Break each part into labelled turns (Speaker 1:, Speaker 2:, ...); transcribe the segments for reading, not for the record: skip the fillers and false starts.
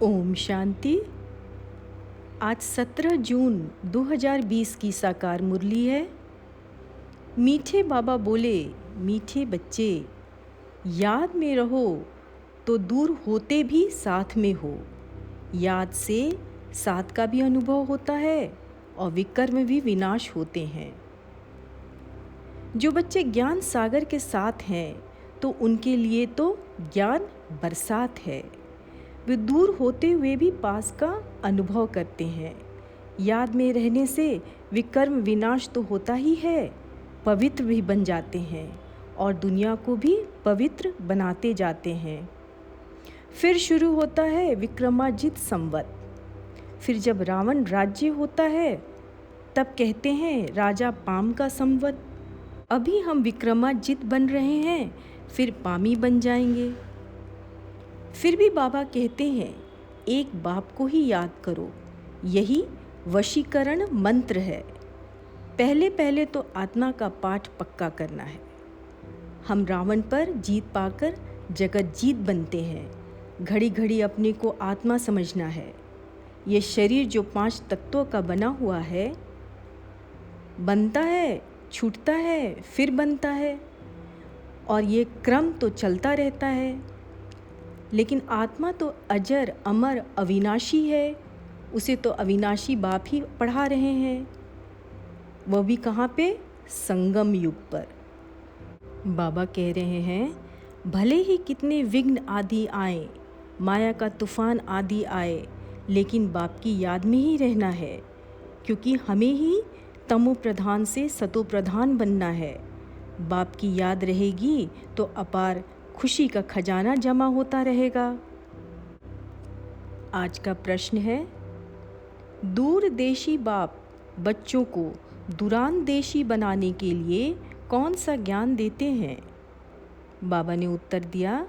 Speaker 1: ओम शांति। आज 17 जून 2020 की साकार मुरली है। मीठे बाबा बोले, मीठे बच्चे, याद में रहो तो दूर होते भी साथ में हो। याद से साथ का भी अनुभव होता है और विकर्म भी विनाश होते हैं। जो बच्चे ज्ञान सागर के साथ हैं तो उनके लिए तो ज्ञान बरसात है। वे दूर होते हुए भी पास का अनुभव करते हैं। याद में रहने से विकर्म विनाश तो होता ही है, पवित्र भी बन जाते हैं और दुनिया को भी पवित्र बनाते जाते हैं। फिर शुरू होता है विक्रमाजित संवत। फिर जब रावण राज्य होता है तब कहते हैं राजा पाम का संवत। अभी हम विक्रमाजित बन रहे हैं, फिर पामी बन जाएंगे। फिर भी बाबा कहते हैं एक बाप को ही याद करो, यही वशीकरण मंत्र है। पहले पहले तो आत्मा का पाठ पक्का करना है। हम रावण पर जीत पाकर जगत जीत बनते हैं। घड़ी घड़ी अपने को आत्मा समझना है। ये शरीर जो 5 तत्वों का बना हुआ है, बनता है, छूटता है, फिर बनता है और ये क्रम तो चलता रहता है। लेकिन आत्मा तो अजर अमर अविनाशी है। उसे तो अविनाशी बाप ही पढ़ा रहे हैं, वह भी कहाँ पे? संगम युग पर। बाबा कह रहे हैं भले ही कितने विघ्न आदि आए, माया का तूफान आदि आए, लेकिन बाप की याद में ही रहना है, क्योंकि हमें ही तमो प्रधान से सतो प्रधान बनना है। बाप की याद रहेगी तो अपार खुशी का खजाना जमा होता रहेगा। आज का प्रश्न है, दूरदेशी बाप बच्चों को दूरांदेशी बनाने के लिए कौन सा ज्ञान देते हैं? बाबा ने उत्तर दिया,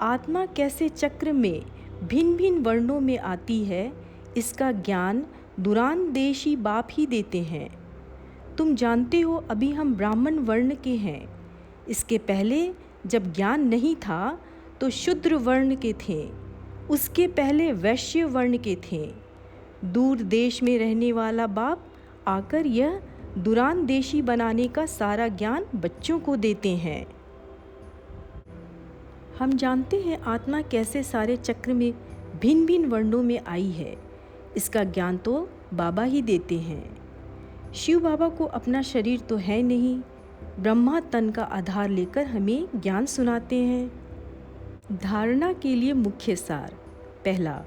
Speaker 1: आत्मा कैसे चक्र में भिन्न भिन्न वर्णों में आती है, इसका ज्ञान दूरांदेशी बाप ही देते हैं। तुम जानते हो अभी हम ब्राह्मण वर्ण के हैं। इसके पहले जब ज्ञान नहीं था तो शूद्र वर्ण के थे, उसके पहले वैश्य वर्ण के थे। दूर देश में रहने वाला बाप आकर यह दूरांदेशी बनाने का सारा ज्ञान बच्चों को देते हैं। हम जानते हैं आत्मा कैसे सारे चक्र में भिन्न भिन्न वर्णों में आई है, इसका ज्ञान तो बाबा ही देते हैं। शिव बाबा को अपना शरीर तो है नहीं, ब्रह्मा तन का आधार लेकर हमें ज्ञान सुनाते हैं। धारणा के लिए मुख्य सार। पहला,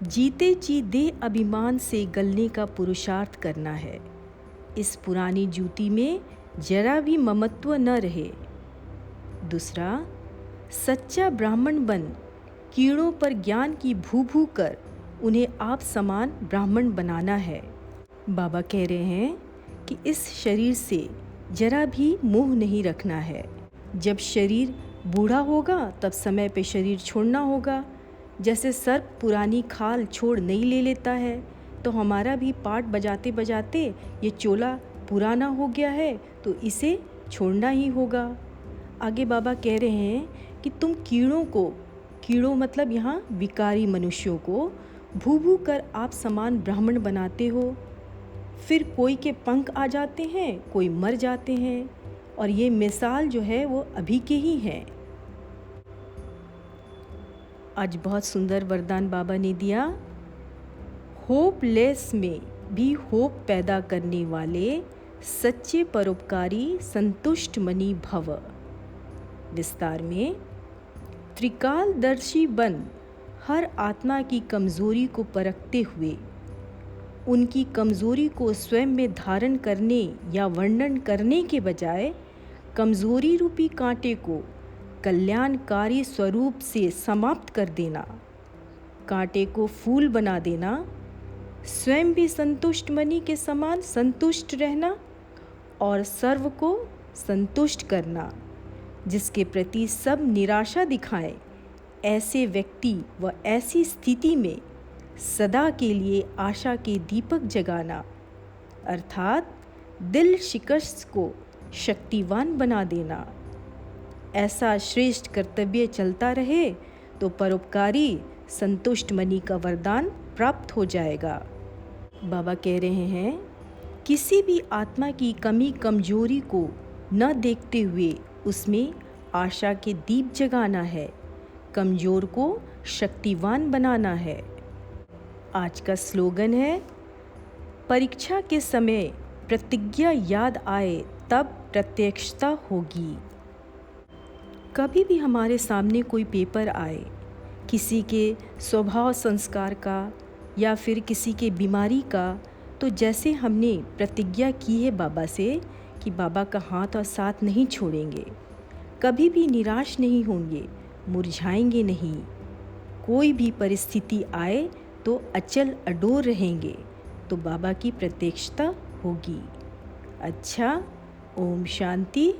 Speaker 1: जीते जी देह अभिमान से गलने का पुरुषार्थ करना है। इस पुरानी जूती में जरा भी ममत्व न रहे। दूसरा, सच्चा ब्राह्मण बन कीड़ों पर ज्ञान की भू भू कर उन्हें आप समान ब्राह्मण बनाना है। बाबा कह रहे हैं कि इस शरीर से जरा भी मोह नहीं रखना है। जब शरीर बूढ़ा होगा तब समय पे शरीर छोड़ना होगा। जैसे सर्प पुरानी खाल छोड़ नहीं ले लेता है, तो हमारा भी पाठ बजाते बजाते ये चोला पुराना हो गया है तो इसे छोड़ना ही होगा। आगे बाबा कह रहे हैं कि तुम कीड़ों मतलब यहाँ विकारी मनुष्यों को भू भू कर आप समान ब्राह्मण बनाते हो। फिर कोई के पंख आ जाते हैं, कोई मर जाते हैं, और ये मिसाल जो है वो अभी के ही हैं। आज बहुत सुंदर वरदान बाबा ने दिया, होपलेस में भी होप पैदा करने वाले सच्चे परोपकारी संतुष्ट मनी भव। विस्तार में, त्रिकालदर्शी बन हर आत्मा की कमजोरी को परखते हुए उनकी कमजोरी को स्वयं में धारण करने या वर्णन करने के बजाय कमजोरी रूपी कांटे को कल्याणकारी स्वरूप से समाप्त कर देना, कांटे को फूल बना देना, स्वयं भी संतुष्ट मनी के समान संतुष्ट रहना और सर्व को संतुष्ट करना। जिसके प्रति सब निराशा दिखाएं, ऐसे व्यक्ति व ऐसी स्थिति में सदा के लिए आशा के दीपक जगाना, अर्थात दिल शिकस्त को शक्तिवान बना देना। ऐसा श्रेष्ठ कर्तव्य चलता रहे तो परोपकारी संतुष्ट मनी का वरदान प्राप्त हो जाएगा। बाबा कह रहे हैं, किसी भी आत्मा की कमी कमजोरी को न देखते हुए उसमें आशा के दीप जगाना है, कमजोर को शक्तिवान बनाना है। आज का स्लोगन है, परीक्षा के समय प्रतिज्ञा याद आए तब प्रत्यक्षता होगी। कभी भी हमारे सामने कोई पेपर आए, किसी के स्वभाव संस्कार का या फिर किसी के बीमारी का, तो जैसे हमने प्रतिज्ञा की है बाबा से कि बाबा का हाथ और साथ नहीं छोड़ेंगे, कभी भी निराश नहीं होंगे, मुरझाएंगे नहीं, कोई भी परिस्थिति आए तो अचल अडोर रहेंगे, तो बाबा की प्रत्यक्षता होगी। अच्छा, ओम शांति।